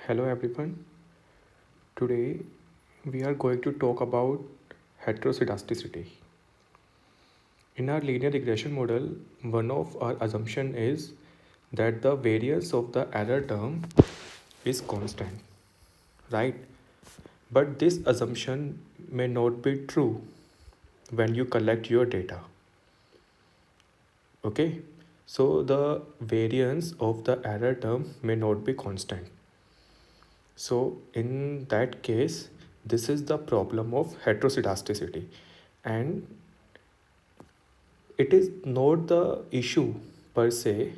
Hello everyone. Today we are going to talk about heteroscedasticity. In our linear regression model, one of our assumption is that the variance of the error term is constant, right? But this assumption may not be true when you collect your data. Okay? So the variance of the error term may not be constant. So in that case, this is the problem of heteroscedasticity, and it is not the issue per se,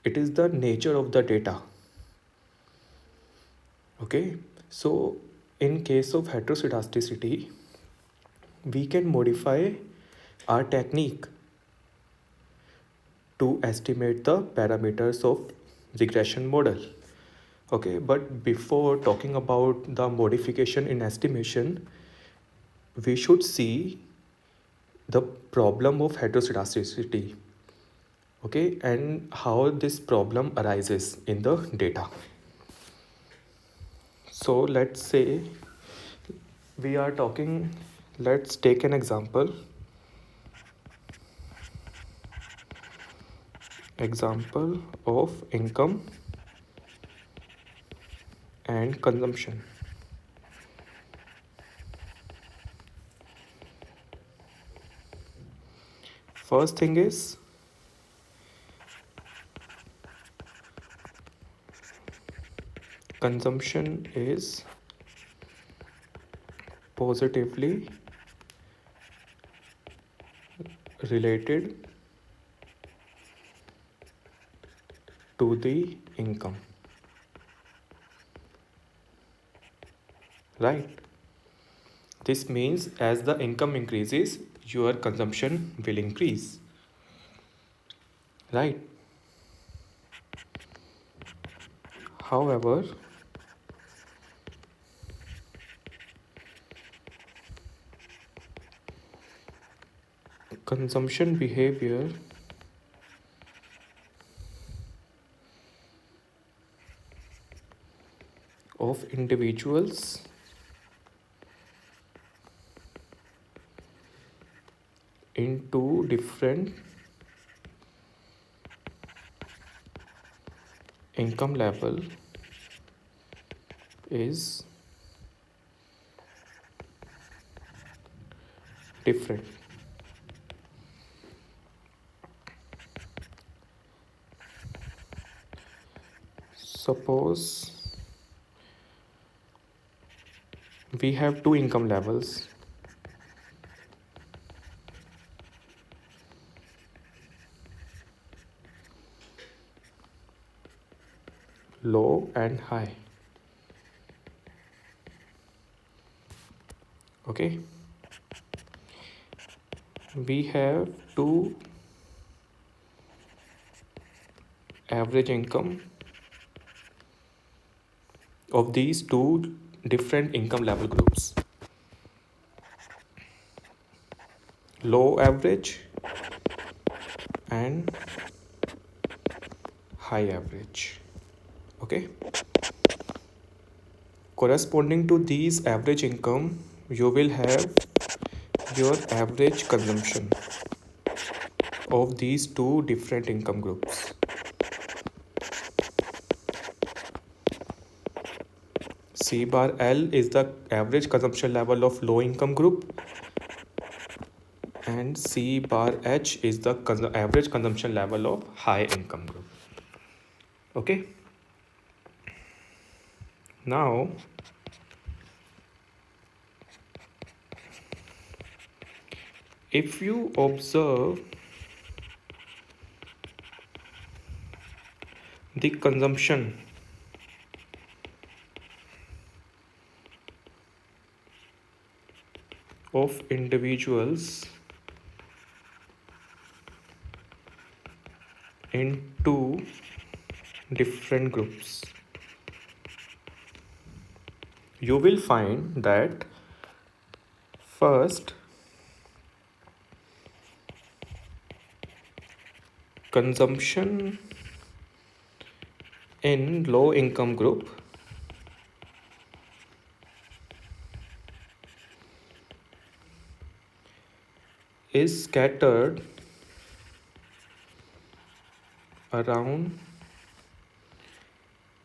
it is the nature of the data. Okay, so in case of heteroscedasticity, we can modify our technique to estimate the parameters of regression model. Okay, but before talking about the modification in estimation, we should see the problem of heteroscedasticity, okay, and how this problem arises in the data. So let's say we are talking, let's take an example of income and consumption. First thing is consumption is positively related to the income, right? This means as the income increases, your consumption will increase, right? However, consumption behavior of individuals in two different income level is different. Suppose we have two income levels, low and high. Okay, we have two average income of these two different income level groups, low average and high average. Okay, corresponding to these average income, you will have your average consumption of these two different income groups. C bar L is the average consumption level of low income group, and C bar H is the average consumption level of high income group. Okay, now if you observe the consumption of individuals in two different groups, you will find that first, consumption in low income group is scattered around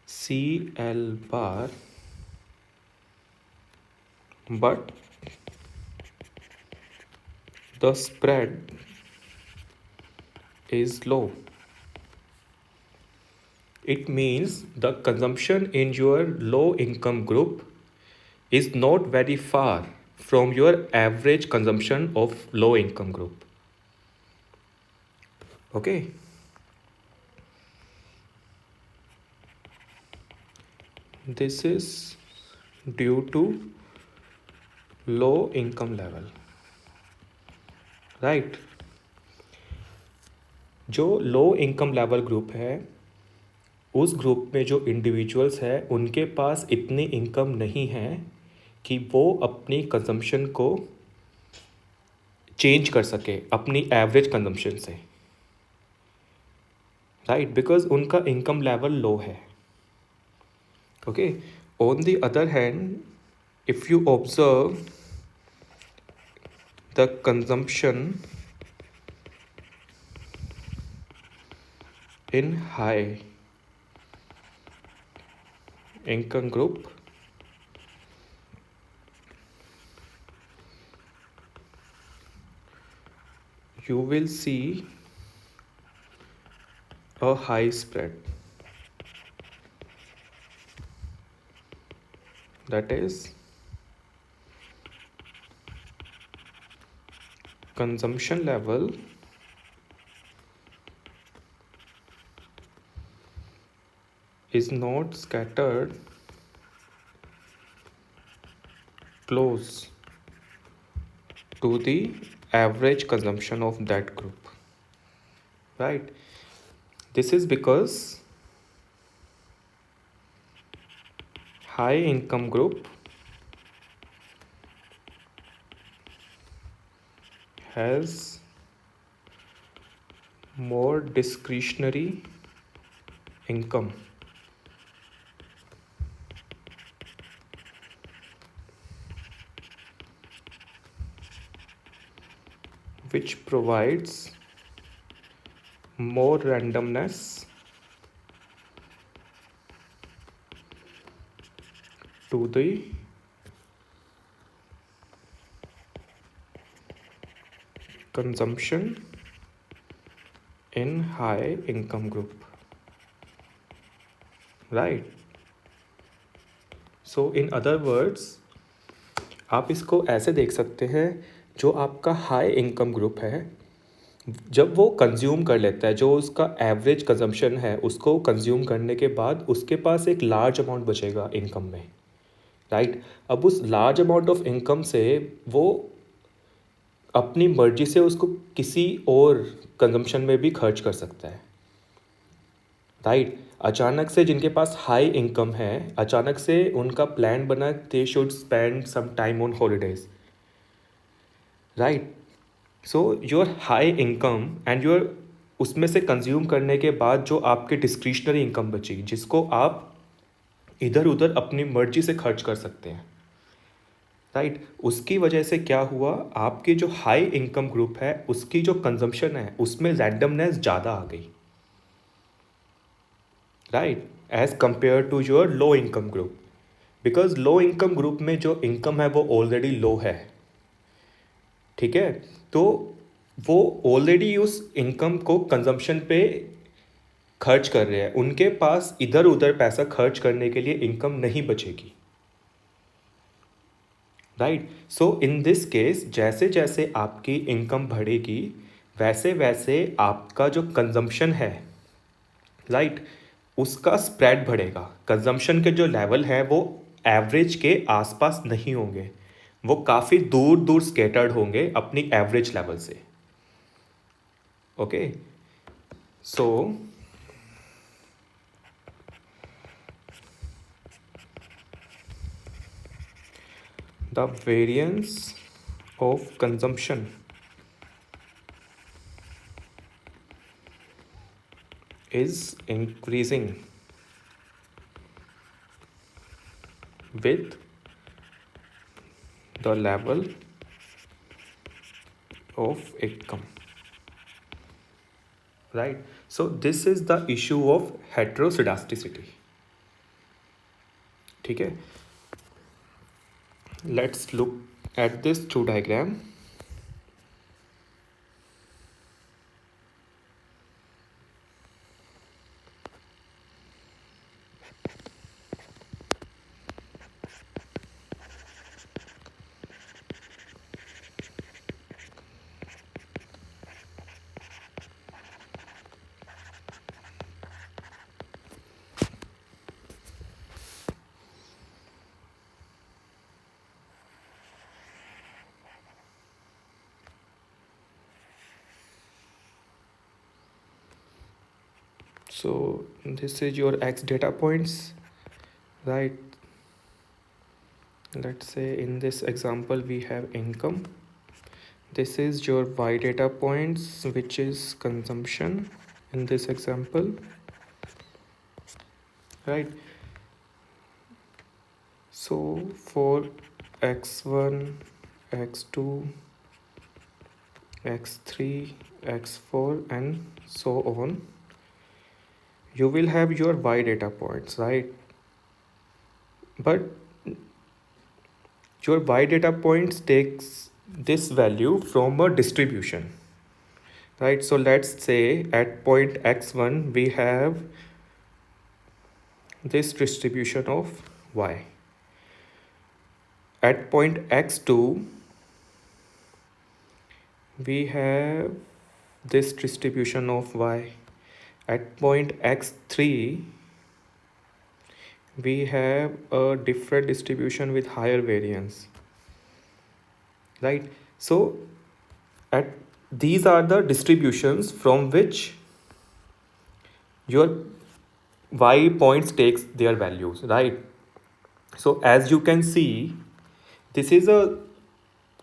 CL bar, but the spread is low. It means the consumption in your low income group is not very far from your average consumption of low income group. Okay. This is due to low income level, right? जो low income level group है, उस group में जो individuals हैं उनके पास इतनी income नहीं है कि वो अपनी कंजम्पशन को चेंज कर सके अपनी एवरेज कंजम्पशन से, राइट? बिकॉज उनका इनकम लेवल लो है. Okay. On the other hand, if you observe the consumption in high income group, you will see a high spread. That is, consumption level is not scattered close to the average consumption of that group, right? This is because high income group has more discretionary income, which provides more randomness to the consumption in high income group, right? So in other words, आप इसको ऐसे देख सकते हैं, जो आपका high income group है, जब वो कंज्यूम कर लेता है, जो उसका एवरेज कंजम्पशन है, उसको कंज्यूम करने के बाद उसके पास एक लार्ज अमाउंट बचेगा इनकम में, राइट? अब उस लार्ज अमाउंट ऑफ इनकम से वो अपनी मर्जी से उसको किसी और कंजम्पशन में भी खर्च कर सकता है, राइट? अचानक से जिनके पास हाई इनकम है, अचानक से उनका प्लान बना they should spend some time on holidays, right? So your high income and your उसमें से कंज्यूम करने के बाद जो आपके डिस्क्रिशनरी इनकम बची, जिसको आप इधर उधर अपनी मर्जी से खर्च कर सकते हैं, राइट? उसकी वजह से क्या हुआ, आपकी जो हाई इनकम ग्रुप है उसकी जो कंजम्पशन है उसमें रैंडमनेस ज़्यादा आ गई, right, as compare to your low income group. Because low income group में जो इनकम है वो ऑलरेडी लो है, ठीक है? तो वो ऑलरेडी उस इनकम को कंजम्पशन पे खर्च कर रहे हैं, उनके पास इधर उधर पैसा खर्च करने के लिए इनकम नहीं बचेगी, right? So in this case, जैसे जैसे आपकी इनकम बढ़ेगी वैसे वैसे आपका जो कंजम्पशन है, राइट, उसका स्प्रेड बढ़ेगा. कंजम्पशन के जो लेवल है वो एवरेज के आसपास नहीं होंगे, वो काफ़ी दूर दूर स्केटर्ड होंगे अपनी एवरेज लेवल से. Okay. So the variance of consumption is increasing with the level of income, right? So this is the issue of heteroscedasticity. Okay, let's look at this two diagram. So this is your X data points, right? Let's say in this example we have income. This is your Y data points, which is consumption in this example, right? So for X1, X2, X3, X4 and so on, you will have your Y data points, right? But your Y data points takes this value from a distribution, right? So let's say at point X1 we have this distribution of Y. At point X2 we have this distribution of Y. At point X3 we have a different distribution with higher variance, right? So at these are the distributions from which your Y points takes their values, right? So as you can see, this is a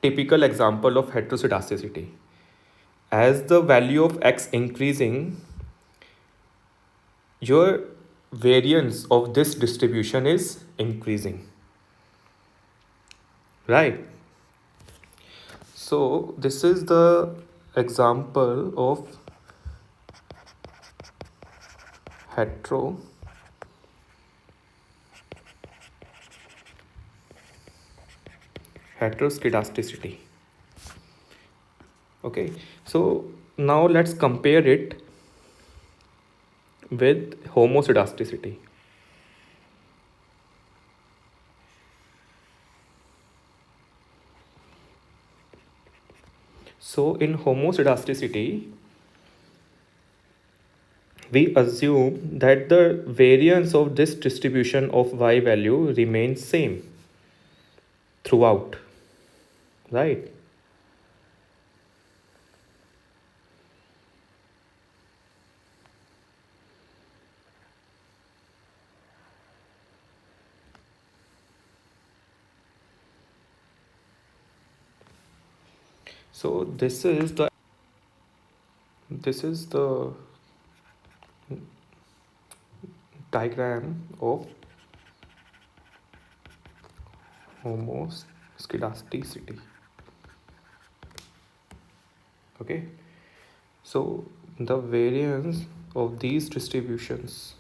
typical example of heteroscedasticity. As the value of X increasing, your variance of this distribution is increasing, right? So this is the example of heteroscedasticity. Okay, so now let's compare it with homoscedasticity. So in homoscedasticity, we assume that the variance of this distribution of Y value remains same throughout, right? So this is the diagram of homoscedasticity. Okay, so the variance of these distributions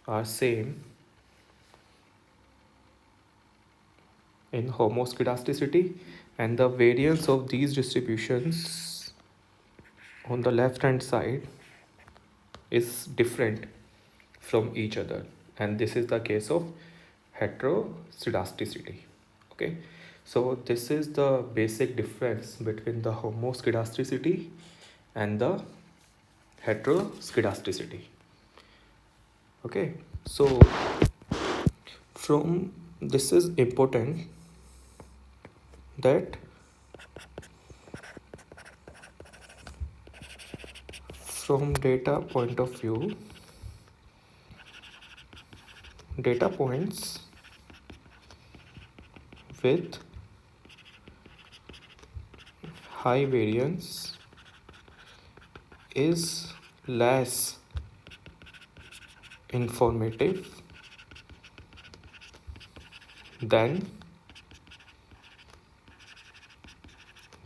are same in homoscedasticity, and the variance of these distributions on the left hand side is different from each other, and this is the case of heteroscedasticity. Okay, so this is the basic difference between the homoscedasticity and the heteroscedasticity. Okay, so from this is important that from data point of view, data points with high variance is less informative than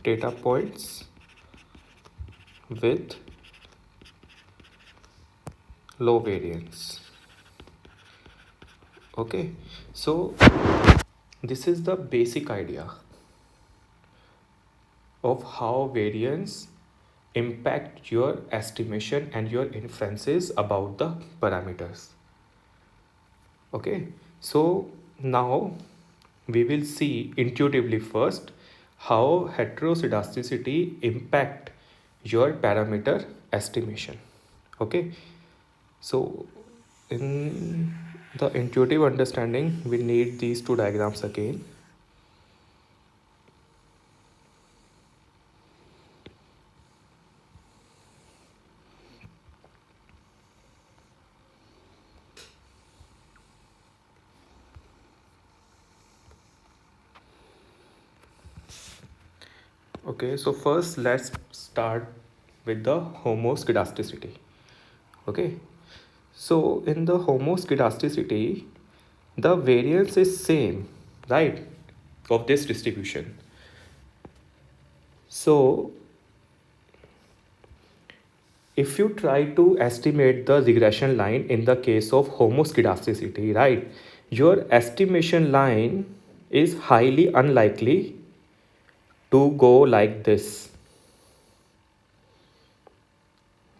data points with low variance. Okay, so this is the basic idea of how variance impact your estimation and your inferences about the parameters. Okay, so now we will see intuitively first how heteroscedasticity impact your parameter estimation. Okay, so in the intuitive understanding we need these two diagrams again. Okay, so first let's start with the homoscedasticity. Okay, so in the homoscedasticity, the variance is same, right, of this distribution. So if you try to estimate the regression line in the case of homoscedasticity, right, your estimation line is highly unlikely to go like this,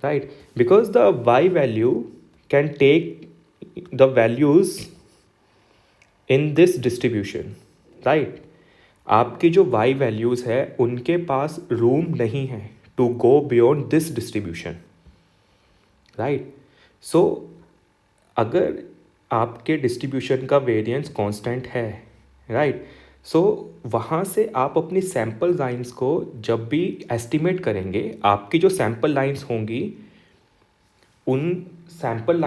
right, because the y value can take the values in this distribution, right. आपकी जो y values है उनके पास room नहीं है to go beyond this distribution, right. So अगर आपके distribution का variance constant है, राइट, सो वहाँ से आप अपनी सैम्पल लाइंस को जब भी एस्टिमेट करेंगे, आपकी जो सैम्पल लाइंस होंगी उन सैम्पल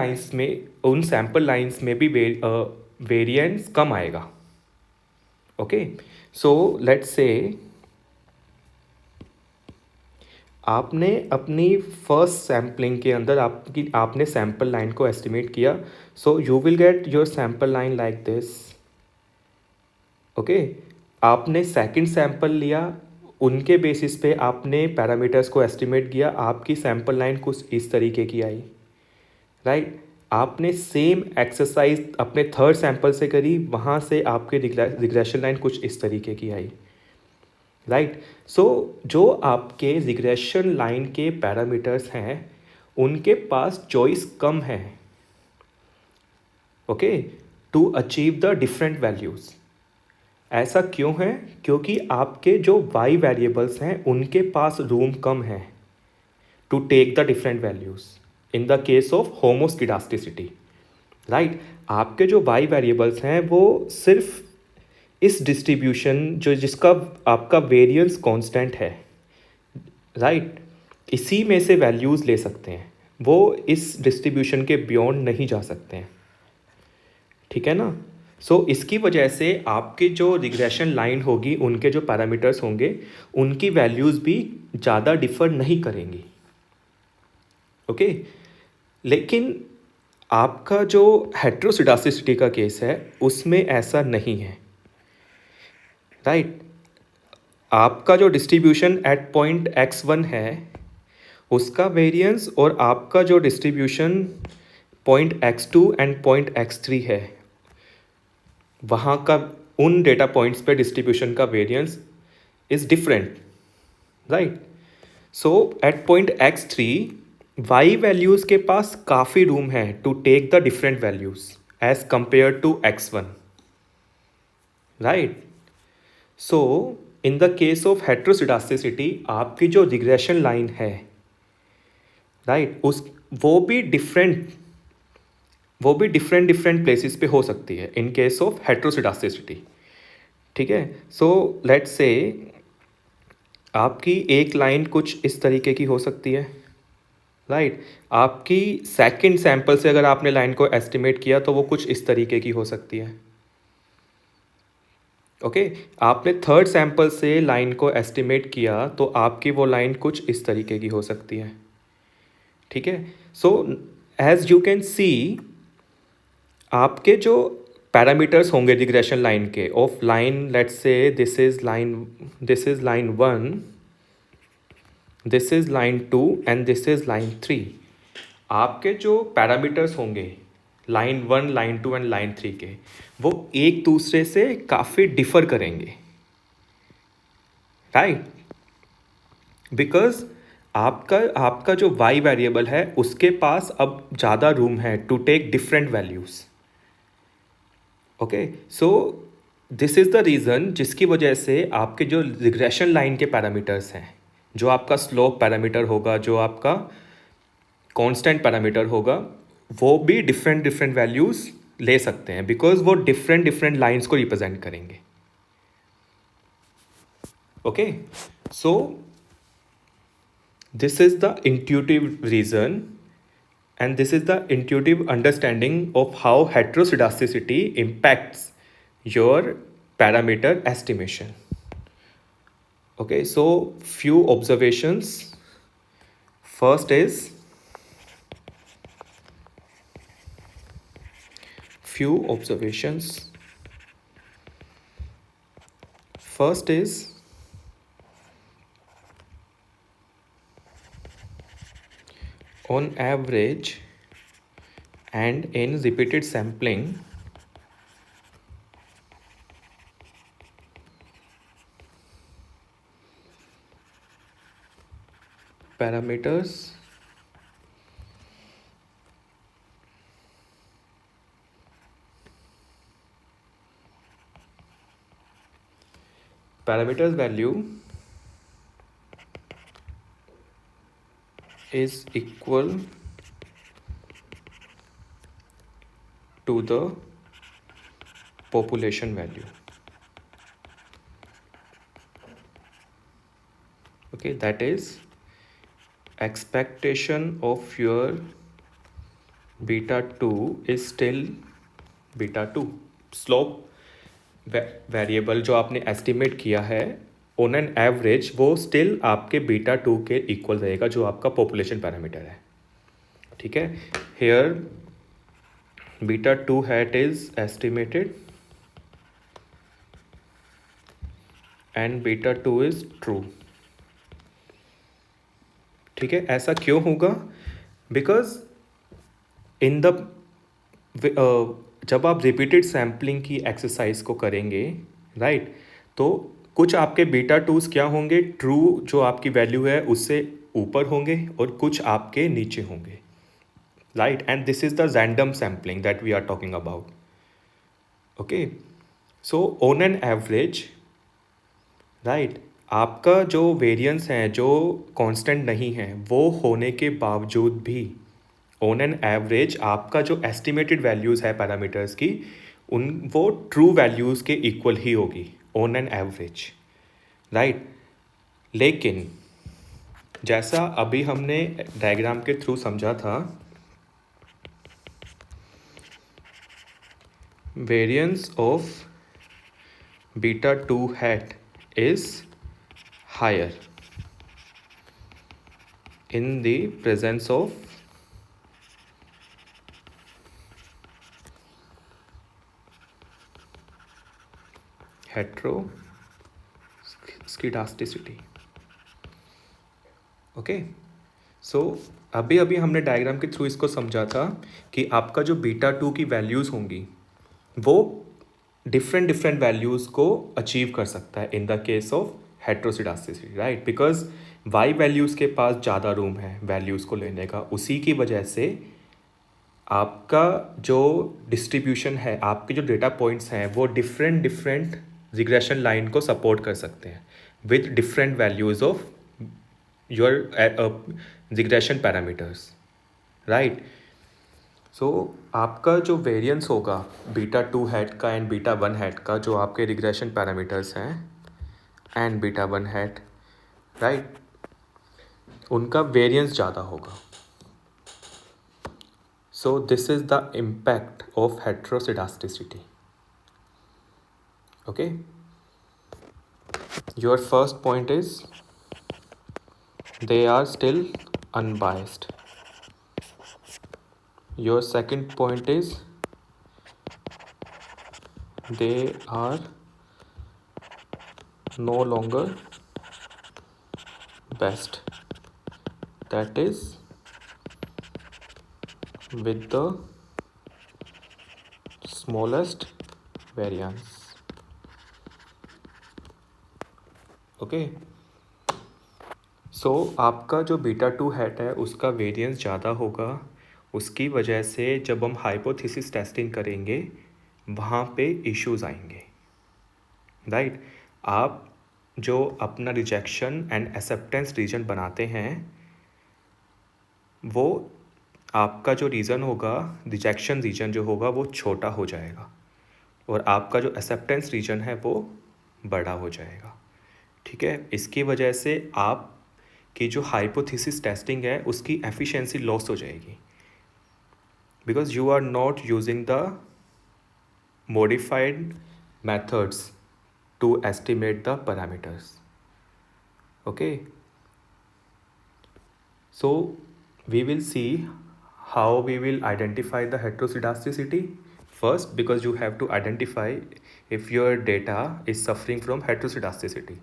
लाइंस में भी वेरिएंस कम आएगा. ओके, सो लेट्स से आपने अपनी फर्स्ट सैम्पलिंग के अंदर आपने सैम्पल लाइन को एस्टिमेट किया. So you will get your sample line like this. Okay, आपने सेकंड सैम्पल लिया, उनके बेसिस पे आपने पैरामीटर्स को एस्टिमेट किया, आपकी सैम्पल लाइन कुछ इस तरीके की आई, राइट. आपने सेम एक्सरसाइज अपने थर्ड सैम्पल से करी, वहाँ से आपकी रिग्रेशन लाइन कुछ इस तरीके की आई, राइट. सो जो आपके रिग्रेशन लाइन के पैरामीटर्स हैं उनके पास चॉइस कम है, okay, to achieve the different values. ऐसा क्यों है? क्योंकि आपके जो y वेरिएबल्स हैं उनके पास रूम कम है to take the different values in the case of homoscedasticity, right. आपके जो y वेरिएबल्स हैं वो सिर्फ इस डिस्ट्रीब्यूशन जिसका आपका वेरिएंस कांस्टेंट है, राइट, इसी में से वैल्यूज़ ले सकते हैं, वो इस डिस्ट्रीब्यूशन के बियॉन्ड नहीं जा सकते हैं, ठीक है ना. सो इसकी वजह से आपके जो रिग्रेशन लाइन होगी उनके जो पैरामीटर्स होंगे उनकी वैल्यूज़ भी ज़्यादा डिफर नहीं करेंगी. ओके, लेकिन आपका जो हेट्रोसिडासिसिटी का केस है उसमें ऐसा नहीं है, राइट. आपका जो डिस्ट्रीब्यूशन एट पॉइंट x1 है उसका वेरिएंस और आपका जो distribution point x2 and point x3 है वहाँ का उन डेटा पॉइंट्स पे डिस्ट्रीब्यूशन का variance is different, right. So at point x3 y values के पास काफ़ी रूम है to take the different values as compare to x1, right. So in the case of heteroscedasticity आपकी जो रिग्रेशन लाइन है, right, वो भी डिफरेंट प्लेसेस पे हो सकती है इन केस ऑफ हेट्रोसिडास्टिसिटी, ठीक है. सो लेट्स से आपकी एक लाइन कुछ इस तरीके की हो सकती है, राइट. आपकी सेकंड सैंपल से अगर आपने लाइन को एस्टिमेट किया तो वो कुछ इस तरीके की हो सकती है, ओके. आपने थर्ड सैंपल से लाइन को एस्टिमेट किया तो आपकी वो लाइन कुछ इस तरीके की हो सकती है, ठीक है. So as you can see आपके जो पैरामीटर्स होंगे रिग्रेशन लाइन के of line, let's say this is line 1 this is line 2 and this is line 3। आपके जो पैरामीटर्स होंगे लाइन 1, लाइन 2 एंड लाइन 3 के, वो एक दूसरे से काफ़ी डिफर करेंगे, राइट? बिकॉज आपका आपका जो वाई वेरिएबल है उसके पास अब ज़्यादा रूम है to take different values. Okay, so this is the reason जिसकी वजह से आपके जो रिग्रेशन लाइन के पैरामीटर्स हैं, जो आपका स्लोप पैरामीटर होगा, जो आपका कांस्टेंट पैरामीटर होगा, वो भी डिफरेंट डिफरेंट वैल्यूज़ ले सकते हैं बिकॉज वो डिफरेंट डिफरेंट लाइंस को रिप्रेजेंट करेंगे। Okay, so this is the intuitive reason and this is the intuitive understanding of how heteroscedasticity impacts your parameter estimation. Okay, so few observations. First is few observations. First is on average and in repeated sampling, parameters value is equal to the population value. Okay, that is expectation of your beta 2 is still beta 2. Slope variable जो आपने estimate किया है on an average वो still आपके beta 2 के equal रहेगा जो आपका पॉपुलेशन पैरामीटर है। ठीक है, here beta 2 hat is estimated and beta 2 is true. ठीक है, ऐसा क्यों होगा? बिकॉज इन द जब आप रिपीटेड सैम्पलिंग की एक्सरसाइज को करेंगे, राइट, तो कुछ आपके बीटा टूज क्या होंगे, ट्रू जो आपकी वैल्यू है उससे ऊपर होंगे और कुछ आपके नीचे होंगे, right, and this is the random sampling that we are talking about. Okay, so on an average, right, आपका जो वेरिएंस है जो कांस्टेंट नहीं है वो होने के बावजूद भी ऑन एन एवरेज आपका जो एस्टिमेटेड वैल्यूज़ है पैरामीटर्स की उन वो ट्रू वैल्यूज़ के इक्वल ही होगी ऑन एन एवरेज, राइट। लेकिन जैसा अभी हमने डायग्राम के थ्रू समझा था, variance of beta 2 hat is higher in the presence of heteroscedasticity। Okay, so अभी अभी हमने डायग्राम के थ्रू इसको समझा था कि आपका जो बीटा 2 की वैल्यूज़ होंगी वो डिफरेंट डिफरेंट वैल्यूज़ को अचीव कर सकता है in the case of heteroscedasticity, right, because y values के पास ज़्यादा रूम है वैल्यूज़ को लेने का। उसी की वजह से आपका जो डिस्ट्रीब्यूशन है, आपके जो डेटा पॉइंट्स हैं वो डिफरेंट डिफरेंट रिग्रेशन लाइन को सपोर्ट कर सकते हैं with different values of your regression parameters, right. So आपका जो वेरिएंस होगा बीटा 2 हैट का एंड बीटा 1 हैट का, जो आपके रिग्रेशन पैरामीटर्स हैं एंड बीटा 1 हैट, राइट, उनका वेरिएंस ज़्यादा होगा। So this is the impact of heteroscedasticity. Okay, your first point is they are still unbiased. Your second point is they are no longer best. that is with the smallest variance. Okay, so आपका जो beta 2 hat है उसका variance ज़्यादा होगा, उसकी वजह से जब हम हाइपोथेसिस टेस्टिंग करेंगे वहाँ पे इश्यूज आएंगे, राइट। आप जो अपना रिजेक्शन एंड एक्सेप्टेंस रीजन बनाते हैं वो आपका जो रीज़न होगा, रिजेक्शन रीजन जो होगा वो छोटा हो जाएगा और आपका जो एक्सेप्टेंस रीजन है वो बड़ा हो जाएगा, ठीक है। इसकी वजह से आप की जो हाइपोथेसिस टेस्टिंग है उसकी एफिशिएंसी लॉस हो जाएगी, because you are not using the modified methods to estimate the parameters. Okay, so we will see how we will identify the heterozygosity first, because you have to identify if your data is suffering from heterozygosity,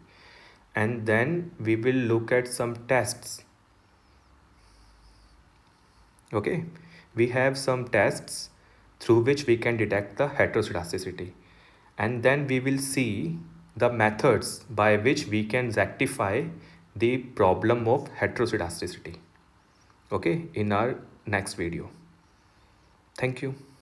and then we will look at some tests. Okay, we have some tests through which we can detect the heterozygosity, and then we will see the methods by which we can rectify the problem of heterozygosity, okay, in our next video. Thank you.